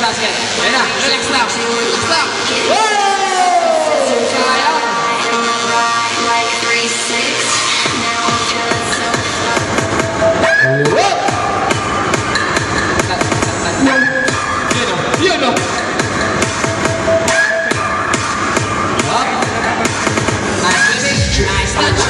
basket. Ayan na, relax lang. Relax lang. Whoa! Sayang. Whoa! Yun o. Nice living. Nice touch.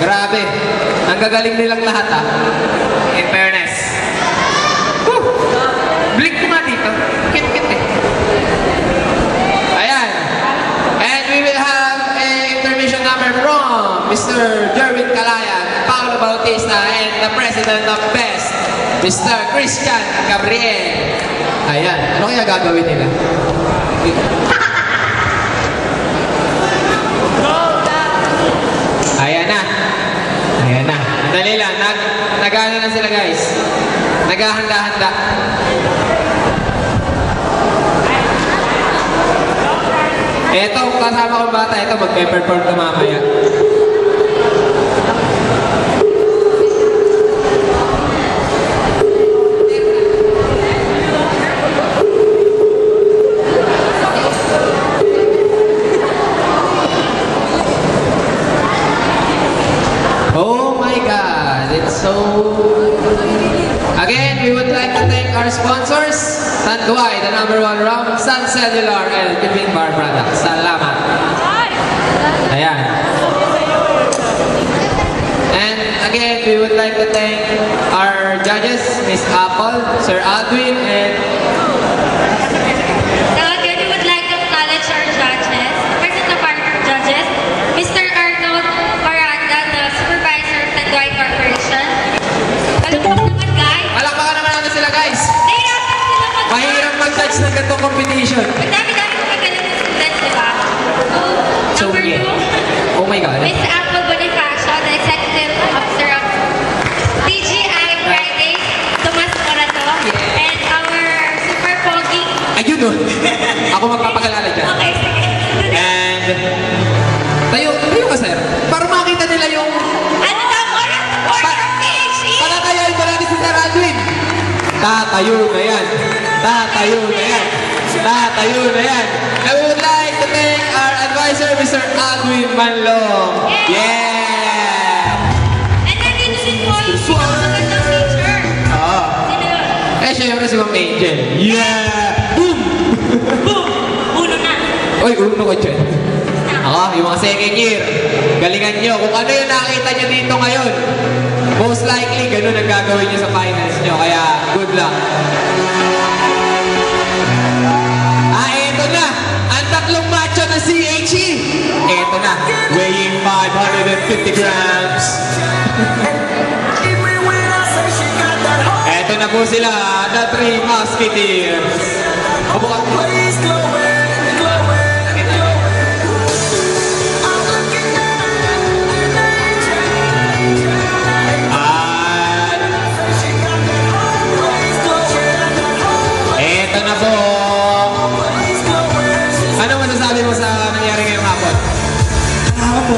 Grabe. Ang gagaling nilang lahat in fairness. Woo! Blink ko nga dito. Kit-kit eh. Ayan. And we will have a intermission number from Mr. Jerwin Calayan, Paolo Bautista, and the President of BEST, Mr. Christian Gabriel. Ayan. Ano kaya gagawin nila? Ayan na. Ayan na. Dali lang. Nag-ano na sila guys. Naghahanda-handa. Eto, kasama kong bata, ito magpe-perform na mamaya. Oh my God, it's so... Again, we would like to thank our sponsors, Tanduay, the #1 rum, Sun Cellular, and Philippine Bar Products. Salamat. Ayan. And again, we would like to thank our judges, Miss Apple, Sir Aldwin, and... Now again, we would like to acknowledge our judges. First is the partner judges, Mr. Arnold Baranda, the supervisor of Tanduay Corporation. Palukpak naman, guys. Palakpakan naman natin sila, guys. Nahirapan sila Mahirap mag-judge ng ganitong competition. Ang dami-dami kong magaling na students, di ba? So, Number yeah. 2, Oh my God. Miss Apple Bonifacio, the executive officer of TGI Fridays, Tomas Morato, and our super pogi. Ayun nun. Ako magpapagalala dyan. Okay, sige. And... Tayo ka, sir. Para makita nila yung... Ano daw mo rin? Order of PhD! Palatayoin ba natin si Sir Aldwin? Tatayo na yan. Tatayo na yan. Tatayo na yan. And we would like to thank our advisor, Mr. Aldwin Manlong. Yeah! And nandito din po yung pinakamagandang teacher. Oo. Sino yun? Eh, syempre si Ma'am Angel. Yeah! Boom! Boom! Uno na. Oy, uno ko dyan. Ako, yung mga second year. Galingan nyo. Kung ano yung nakita nyo dito ngayon, most likely, ganun ang gagawin nyo sa finals nyo. Kaya, good luck. Eto na. Ang tatlong macho ng CHE. Eto na. Weighing 550 grams. Eto na po sila, the Three Musketeers. Upo ka. Eto na po. Ano masasabi mo sa nangyari ngayong hapon? Ako po,